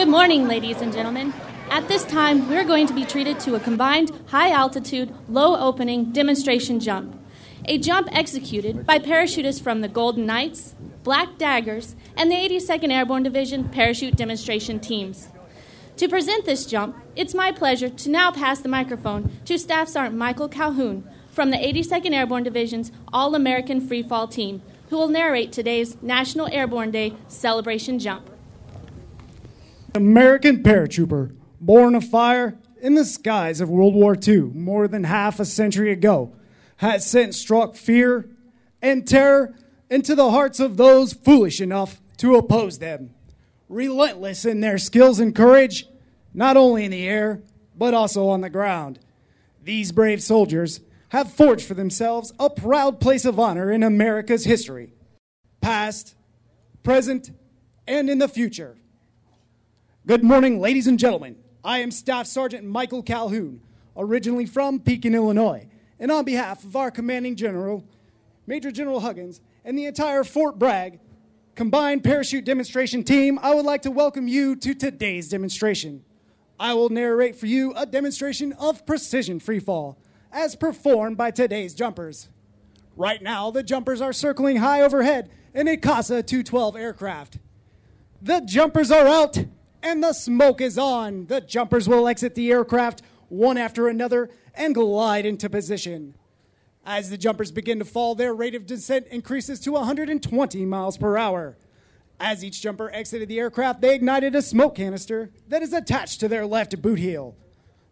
Good morning, ladies and gentlemen. At this time, we're going to be treated to a combined high-altitude, low-opening demonstration jump. A jump executed by parachutists from the Golden Knights, Black Daggers, and the 82nd Airborne Division parachute demonstration teams. To present this jump, it's my pleasure to now pass the microphone to Staff Sergeant Michael Calhoun from the 82nd Airborne Division's All-American Freefall team, who will narrate today's National Airborne Day celebration jump. American paratrooper, born of fire in the skies of World War II more than half a century ago, has since struck fear and terror into the hearts of those foolish enough to oppose them. Relentless in their skills and courage, not only in the air, but also on the ground. These brave soldiers have forged for themselves a proud place of honor in America's history, past, present, and in the future. Good morning, ladies and gentlemen. I am Staff Sergeant Michael Calhoun, originally from Pekin, Illinois, and on behalf of our Commanding General, Major General Huggins, and the entire Fort Bragg Combined Parachute Demonstration Team, I would like to welcome you to today's demonstration. I will narrate for you a demonstration of precision freefall, as performed by today's jumpers. Right now, the jumpers are circling high overhead in a CASA 212 aircraft. The jumpers are out, and the smoke is on. The jumpers will exit the aircraft one after another and glide into position. As the jumpers begin to fall, their rate of descent increases to 120 miles per hour. As each jumper exited the aircraft, they ignited a smoke canister that is attached to their left boot heel.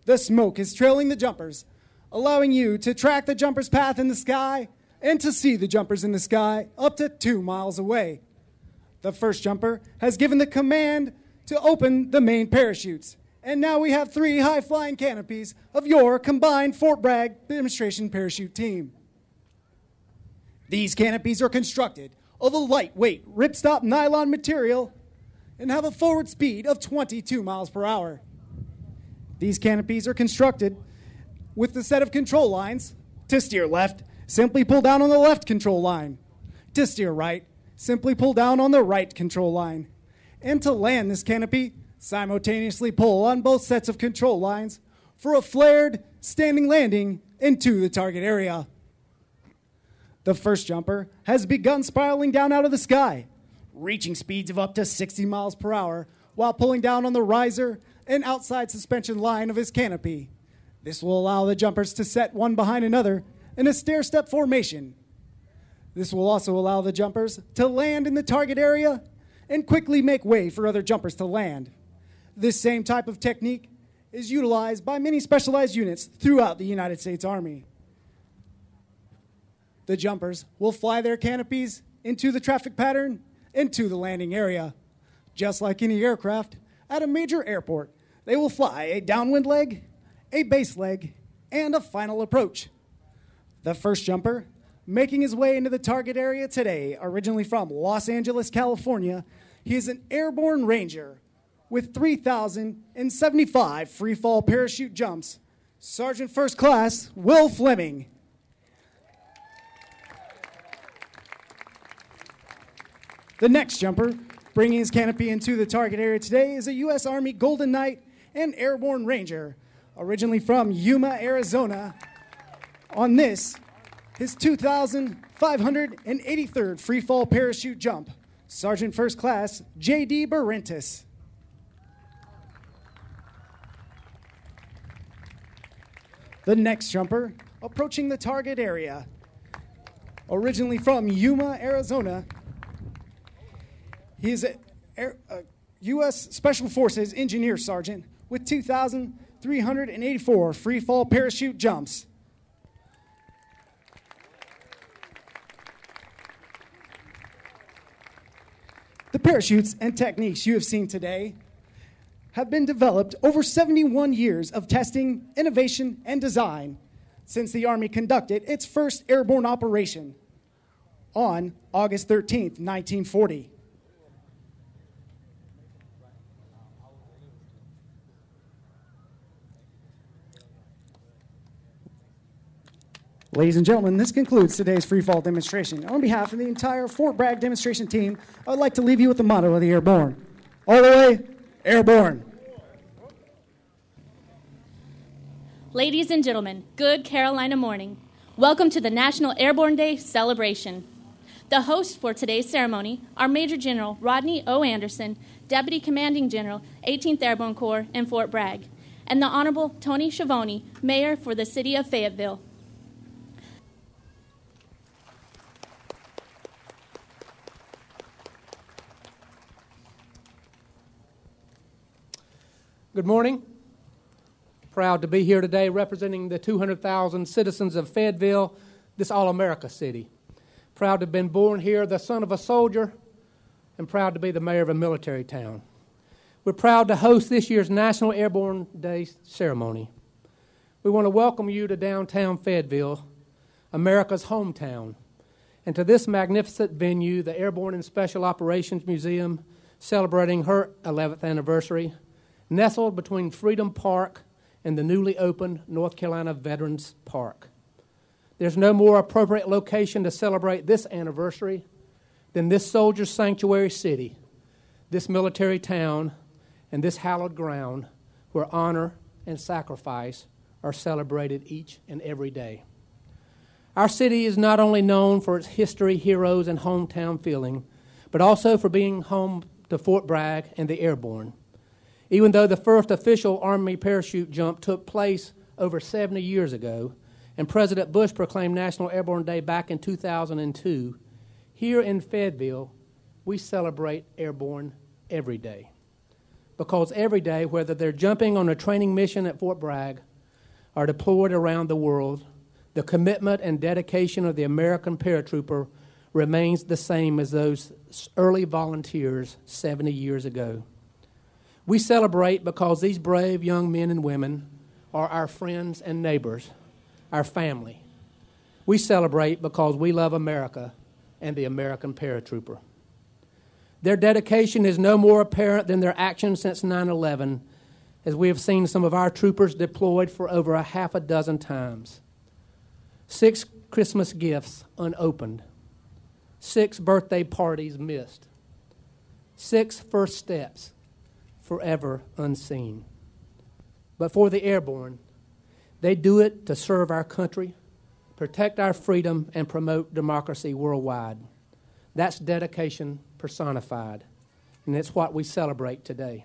The smoke is trailing the jumpers, allowing you to track the jumper's path in the sky and to see the jumpers in the sky up to 2 miles away. The first jumper has given the command to open the main parachutes. And now we have 3 high-flying canopies of your combined Fort Bragg demonstration parachute team. These canopies are constructed of a lightweight ripstop nylon material and have a forward speed of 22 miles per hour. These canopies are constructed with the set of control lines. To steer left, simply pull down on the left control line. To steer right, simply pull down on the right control line. And to land this canopy, simultaneously pull on both sets of control lines for a flared standing landing into the target area. The first jumper has begun spiraling down out of the sky, reaching speeds of up to 60 miles per hour while pulling down on the riser and outside suspension line of his canopy. This will allow the jumpers to set one behind another in a stair-step formation. This will also allow the jumpers to land in the target area and quickly make way for other jumpers to land. This same type of technique is utilized by many specialized units throughout the United States Army. The jumpers will fly their canopies into the traffic pattern into the landing area. Just like any aircraft, at a major airport, they will fly a downwind leg, a base leg, and a final approach. The first jumper, making his way into the target area today, originally from Los Angeles, California, he is an airborne ranger with 3,075 freefall parachute jumps, Sergeant First Class Will Fleming. The next jumper, bringing his canopy into the target area today, is a U.S. Army Golden Knight and Airborne Ranger, originally from Yuma, Arizona. On this, his 2,583rd freefall parachute jump, Sergeant First Class J.D. Barentis. The next jumper, approaching the target area, originally from Yuma, Arizona, he is a U.S. Special Forces Engineer Sergeant with 2,384 freefall parachute jumps. The parachutes and techniques you have seen today have been developed over 71 years of testing, innovation, and design since the Army conducted its first airborne operation on August 13th, 1940. Ladies and gentlemen, this concludes today's freefall demonstration. On behalf of the entire Fort Bragg demonstration team, I would like to leave you with the motto of the Airborne. All the way, Airborne. Ladies and gentlemen, good Carolina morning. Welcome to the National Airborne Day celebration. The hosts for today's ceremony are Major General Rodney O. Anderson, Deputy Commanding General, 18th Airborne Corps in Fort Bragg, and the Honorable Tony Schiavone, Mayor for the City of Fayetteville. Good morning. Proud to be here today representing the 200,000 citizens of Fayetteville, this all-America city. Proud to have been born here, the son of a soldier, and proud to be the mayor of a military town. We're proud to host this year's National Airborne Day ceremony. We want to welcome you to downtown Fayetteville, America's hometown, and to this magnificent venue, the Airborne and Special Operations Museum, celebrating her 11th anniversary, nestled between Freedom Park and the newly opened North Carolina Veterans Park. There's no more appropriate location to celebrate this anniversary than this Soldiers' Sanctuary city, this military town, and this hallowed ground where honor and sacrifice are celebrated each and every day. Our city is not only known for its history, heroes, and hometown feeling, but also for being home to Fort Bragg and the Airborne. Even though the first official Army parachute jump took place over 70 years ago, and President Bush proclaimed National Airborne Day back in 2002, here in Fayetteville, we celebrate Airborne every day. Because every day, whether they're jumping on a training mission at Fort Bragg or deployed around the world, the commitment and dedication of the American paratrooper remains the same as those early volunteers 70 years ago. We celebrate because these brave young men and women are our friends and neighbors, our family. We celebrate because we love America and the American paratrooper. Their dedication is no more apparent than their actions since 9/11, as we have seen some of our troopers deployed for over a half a dozen times. 6 Christmas gifts unopened, 6 birthday parties missed, 6 first steps forever unseen. But for the Airborne, they do it to serve our country, protect our freedom, and promote democracy worldwide. That's dedication personified, and it's what we celebrate today.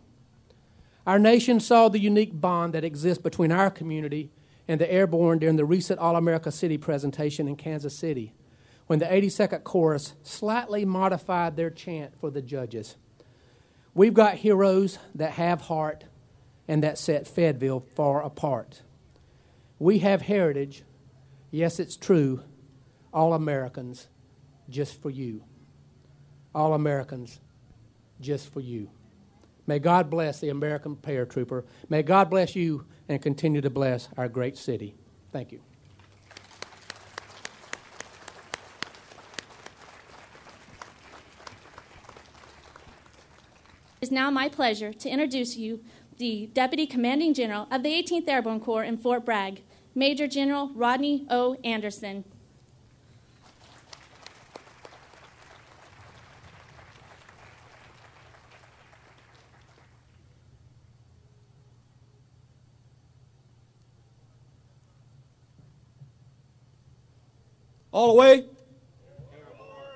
Our nation saw the unique bond that exists between our community and the Airborne during the recent All-America City presentation in Kansas City, when the 82nd Chorus slightly modified their chant for the judges. We've got heroes that have heart and that set Fayetteville far apart. We have heritage, yes, it's true, all Americans, just for you. All Americans, just for you. May God bless the American paratrooper. May God bless you and continue to bless our great city. Thank you. It is now my pleasure to introduce you the Deputy Commanding General of the 18th Airborne Corps in Fort Bragg, Major General Rodney O. Anderson. All the way?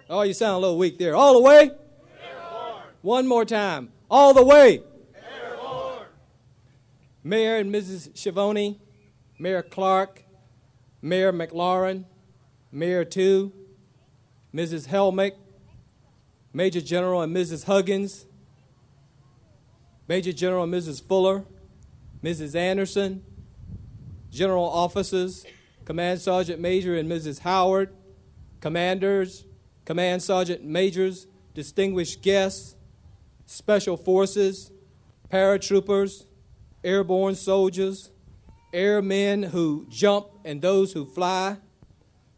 Oh, you sound a little weak there. All the way? One more time. All the way. Airborne. Mayor and Mrs. Schiavone, Mayor Clark, Mayor McLaurin, Mayor Tu, Mrs. Helmick, Major General and Mrs. Huggins, Major General and Mrs. Fuller, Mrs. Anderson, General Officers, Command Sergeant Major and Mrs. Howard, Commanders, Command Sergeant Majors, distinguished guests, Special Forces, paratroopers, airborne soldiers, airmen who jump and those who fly,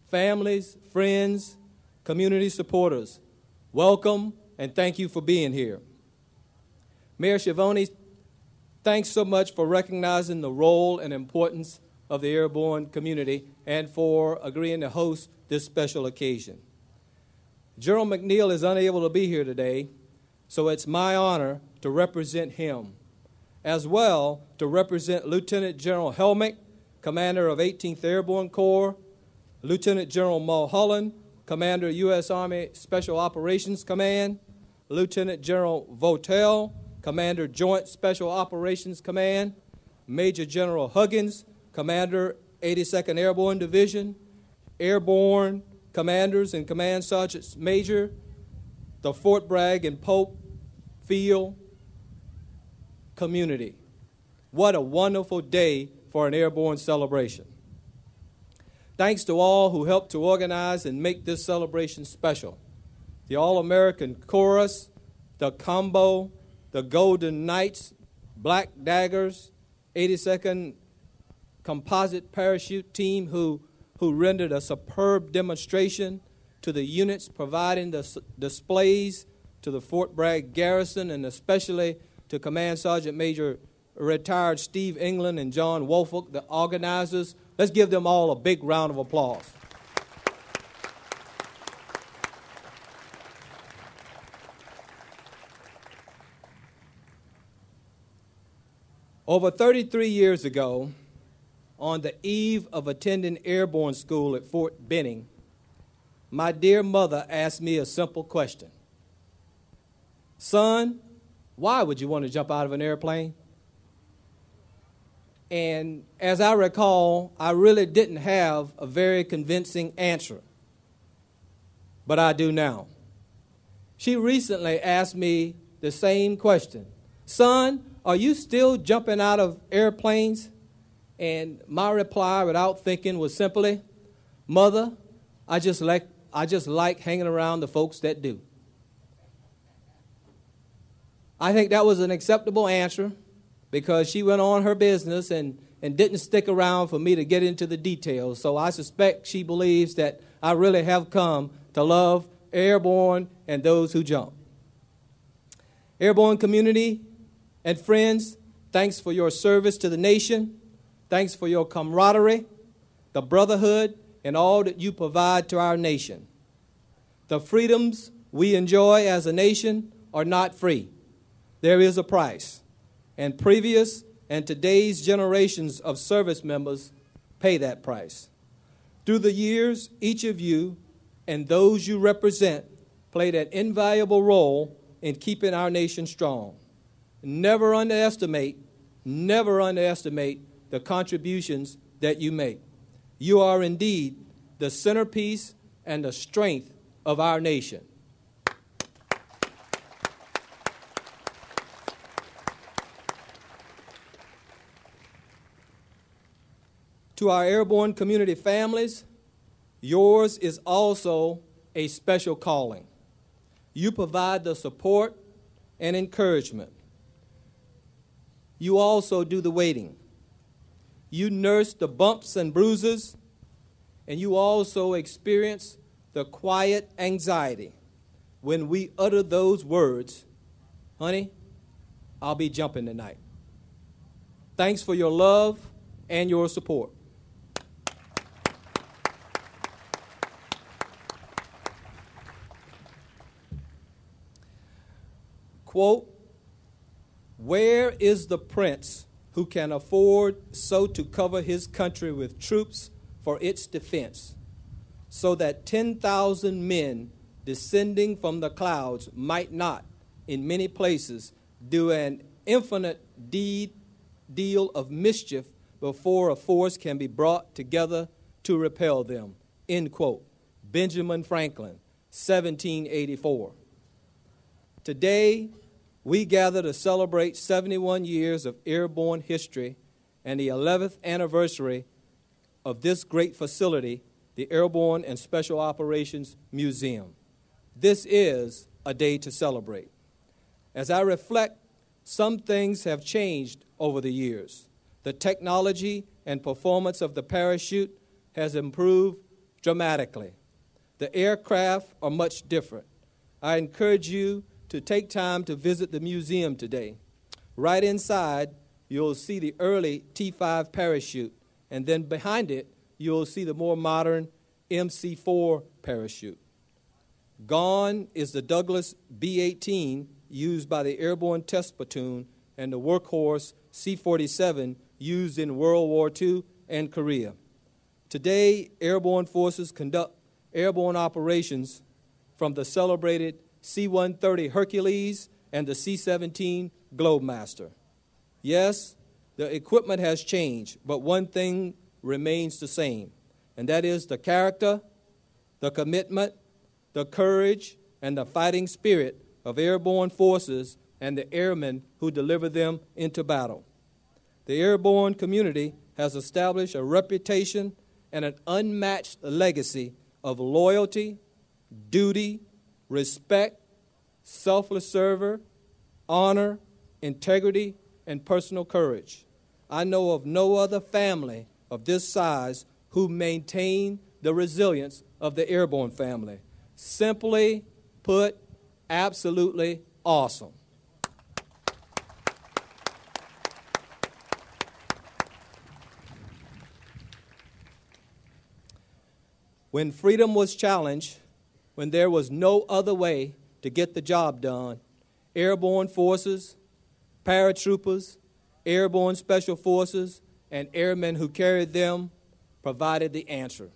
families, friends, community supporters. Welcome and thank you for being here. Mayor Schiavone, thanks so much for recognizing the role and importance of the airborne community and for agreeing to host this special occasion. General McNeil is unable to be here today, so it's my honor to represent him. as well to represent Lieutenant General Helmick, Commander of 18th Airborne Corps, Lieutenant General Mulholland, Commander U.S. Army Special Operations Command, Lieutenant General Votel, Commander Joint Special Operations Command, Major General Huggins, Commander 82nd Airborne Division, Airborne Commanders and Command Sergeants Major, the Fort Bragg and Pope Field community. What a wonderful day for an airborne celebration. Thanks to all who helped to organize and make this celebration special. The All-American Chorus, the Combo, the Golden Knights, Black Daggers, 82nd Composite Parachute Team who rendered a superb demonstration, to the units providing the displays, to the Fort Bragg Garrison, and especially to Command Sergeant Major retired Steve England and John Wofolk, the organizers. Let's give them all a big round of applause. Over 33 years ago, on the eve of attending airborne school at Fort Benning, my dear mother asked me a simple question. Son, why would you want to jump out of an airplane? And as I recall, I really didn't have a very convincing answer, but I do now. She recently asked me the same question. Son, are you still jumping out of airplanes? And my reply, without thinking, was simply, Mother, I just like hanging around the folks that do. I think that was an acceptable answer because she went on her business and didn't stick around for me to get into the details. So I suspect she believes that I really have come to love airborne and those who jump. Airborne community and friends, thanks for your service to the nation. Thanks for your camaraderie, the brotherhood, and all that you provide to our nation. The freedoms we enjoy as a nation are not free. There is a price, and previous and today's generations of service members pay that price. Through the years, each of you and those you represent played an invaluable role in keeping our nation strong. Never underestimate the contributions that you make. You are indeed the centerpiece and the strength of our nation. To our airborne community families, yours is also a special calling. You provide the support and encouragement. You also do the waiting. You nurse the bumps and bruises, and you also experience the quiet anxiety when we utter those words, honey, I'll be jumping tonight. Thanks for your love and your support. Quote, where is the prince who can afford so to cover his country with troops for its defense, so that 10,000 men descending from the clouds might not, in many places, do an infinite deal of mischief before a force can be brought together to repel them, end quote. Benjamin Franklin, 1784. Today, we gather to celebrate 71 years of airborne history and the 11th anniversary of this great facility, the Airborne and Special Operations Museum. This is a day to celebrate. As I reflect, some things have changed over the years. The technology and performance of the parachute has improved dramatically. The aircraft are much different. I encourage you to take time to visit the museum today. Right inside, you'll see the early T-5 parachute, and then behind it, you'll see the more modern MC-4 parachute. Gone is the Douglas B-18 used by the Airborne Test Platoon and the workhorse C-47 used in World War II and Korea. Today, airborne forces conduct airborne operations from the celebrated C-130 Hercules and the C-17 Globemaster. Yes, the equipment has changed, but one thing remains the same, and that is the character, the commitment, the courage, and the fighting spirit of airborne forces and the airmen who deliver them into battle. The airborne community has established a reputation and an unmatched legacy of loyalty, duty, respect, selfless service, honor, integrity, and personal courage. I know of no other family of this size who maintain the resilience of the airborne family. Simply put, absolutely awesome. When freedom was challenged, when there was no other way to get the job done, airborne forces, paratroopers, airborne special forces, and airmen who carried them provided the answer.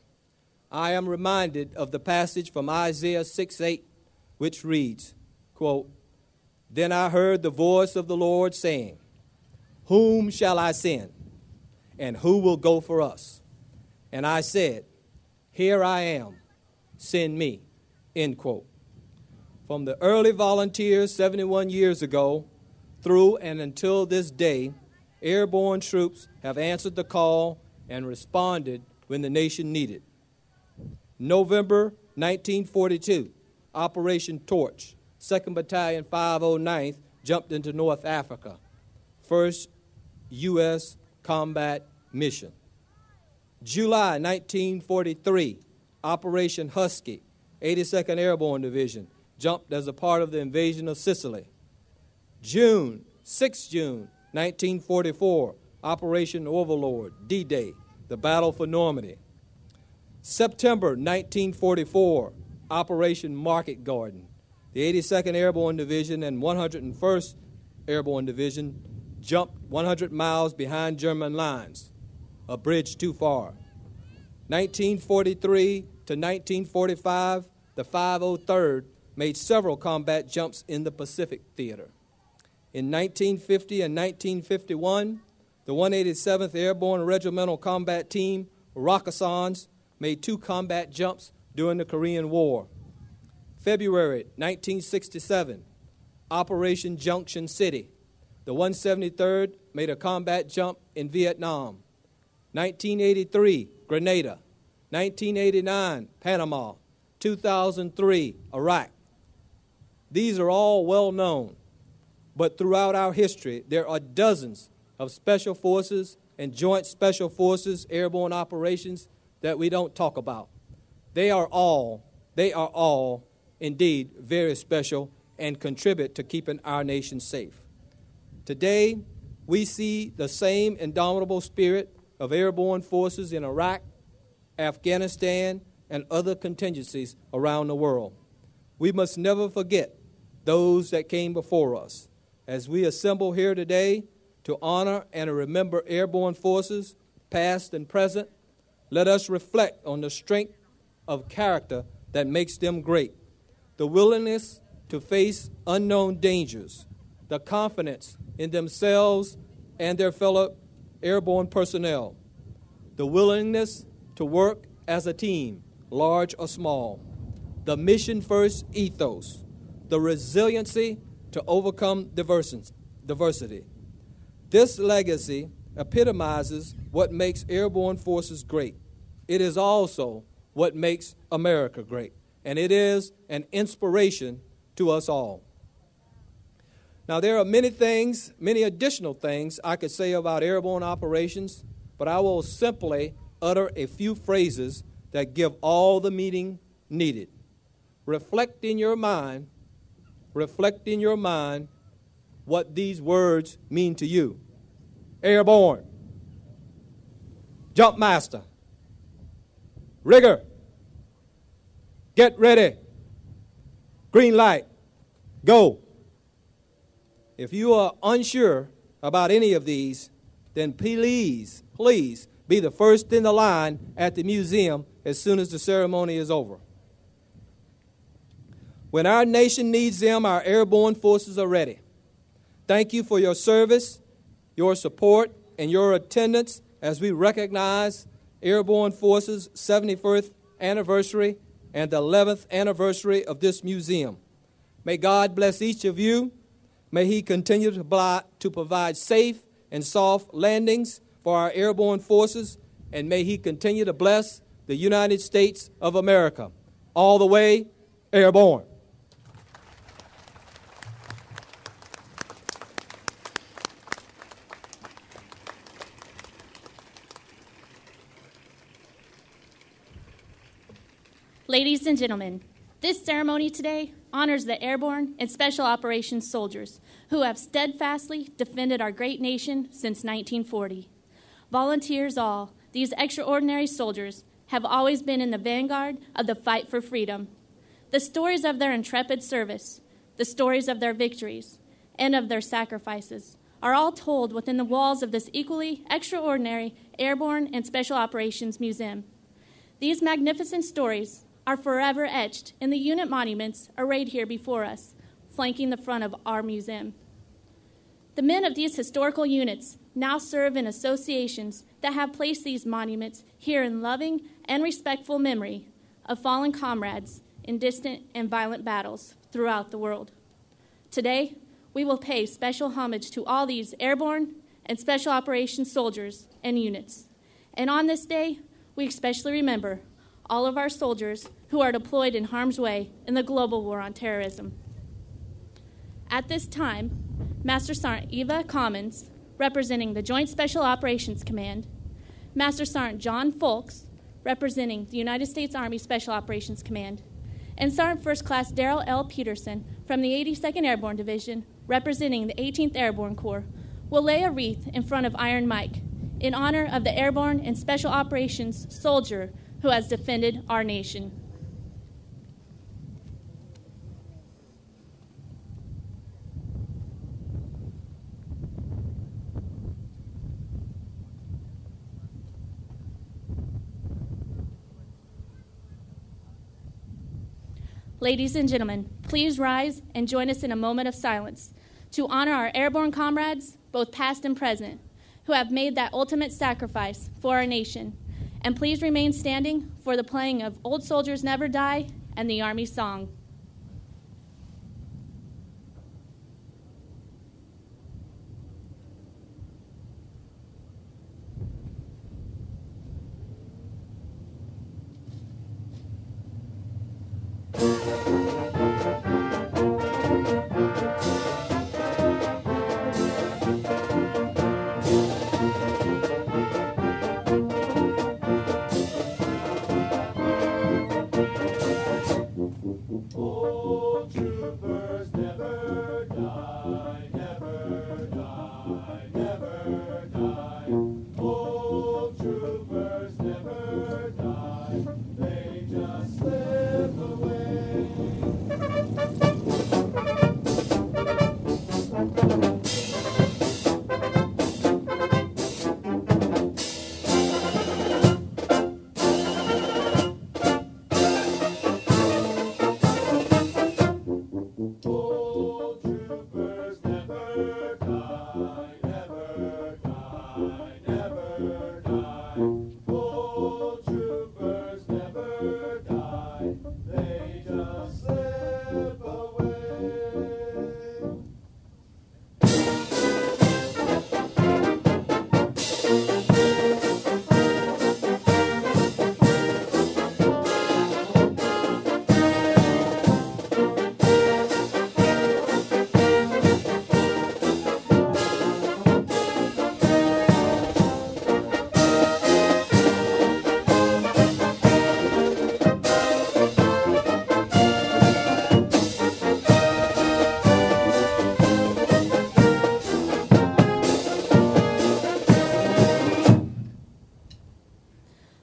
I am reminded of the passage from Isaiah 6:8, which reads, quote, "Then I heard the voice of the Lord saying, Whom shall I send? And who will go for us? And I said, Here I am, send me," end quote. From the early volunteers 71 years ago through and until this day, airborne troops have answered the call and responded when the nation needed. November 1942, Operation Torch, 2nd Battalion 509th jumped into North Africa, first U.S. combat mission. July 1943, Operation Husky, 82nd Airborne Division, jumped as a part of the invasion of Sicily. 6 June 1944, Operation Overlord, D-Day, the Battle for Normandy. September 1944, Operation Market Garden. The 82nd Airborne Division and 101st Airborne Division jumped 100 miles behind German lines, a bridge too far. 1943 to 1945, the 503rd made several combat jumps in the Pacific Theater. In 1950 and 1951, the 187th Airborne Regimental Combat Team, Rakasans, made 2 combat jumps during the Korean War. February 1967, Operation Junction City. The 173rd made a combat jump in Vietnam. 1983, Grenada. 1989, Panama. 2003, Iraq. These are all well known, but throughout our history, there are dozens of special forces and joint special forces airborne operations that we don't talk about. They are all indeed very special and contribute to keeping our nation safe. Today, we see the same indomitable spirit of airborne forces in Iraq, Afghanistan, and other contingencies around the world. We must never forget those that came before us. As we assemble here today to honor and remember airborne forces, past and present, let us reflect on the strength of character that makes them great, the willingness to face unknown dangers, the confidence in themselves and their fellow airborne personnel, the willingness to work as a team, large or small, the mission-first ethos, the resiliency to overcome diversity. This legacy epitomizes what makes airborne forces great. It is also what makes America great, and it is an inspiration to us all. Now, there are many additional things I could say about airborne operations, but I will simply utter a few phrases that give all the meaning needed. Reflect in your mind what these words mean to you. Airborne, jump master, rigger, get ready, green light, go. If you are unsure about any of these, then please be the first in the line at the museum as soon as the ceremony is over. When our nation needs them, our airborne forces are ready. Thank you for your service, your support, and your attendance as we recognize Airborne Forces' 71st anniversary and the 11th anniversary of this museum. May God bless each of you. May He continue to provide safe and soft landings for our airborne forces, and may He continue to bless the United States of America. All the way, airborne. Ladies and gentlemen, this ceremony today honors the airborne and special operations soldiers who have steadfastly defended our great nation since 1940. Volunteers all, these extraordinary soldiers have always been in the vanguard of the fight for freedom. The stories of their intrepid service, the stories of their victories, and of their sacrifices are all told within the walls of this equally extraordinary Airborne and Special Operations Museum. These magnificent stories are forever etched in the unit monuments arrayed here before us, flanking the front of our museum. The men of these historical units now serve in associations that have placed these monuments here in loving and respectful memory of fallen comrades in distant and violent battles throughout the world. Today, we will pay special homage to all these airborne and special operations soldiers and units. And on this day, we especially remember all of our soldiers who are deployed in harm's way in the global war on terrorism. At this time, Master Sergeant Eva Commons, representing the Joint Special Operations Command, Master Sergeant John Folks, representing the United States Army Special Operations Command, and Sergeant First Class Darrell L. Peterson from the 82nd Airborne Division, representing the 18th Airborne Corps, will lay a wreath in front of Iron Mike in honor of the airborne and special operations soldier who has defended our nation. Ladies and gentlemen, please rise and join us in a moment of silence to honor our airborne comrades, both past and present, who have made that ultimate sacrifice for our nation. And please remain standing for the playing of Old Soldiers Never Die and the Army Song.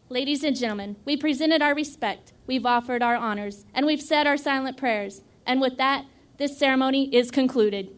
Ladies and gentlemen, we presented our respect, we've offered our honors, and we've said our silent prayers. And with that, this ceremony is concluded.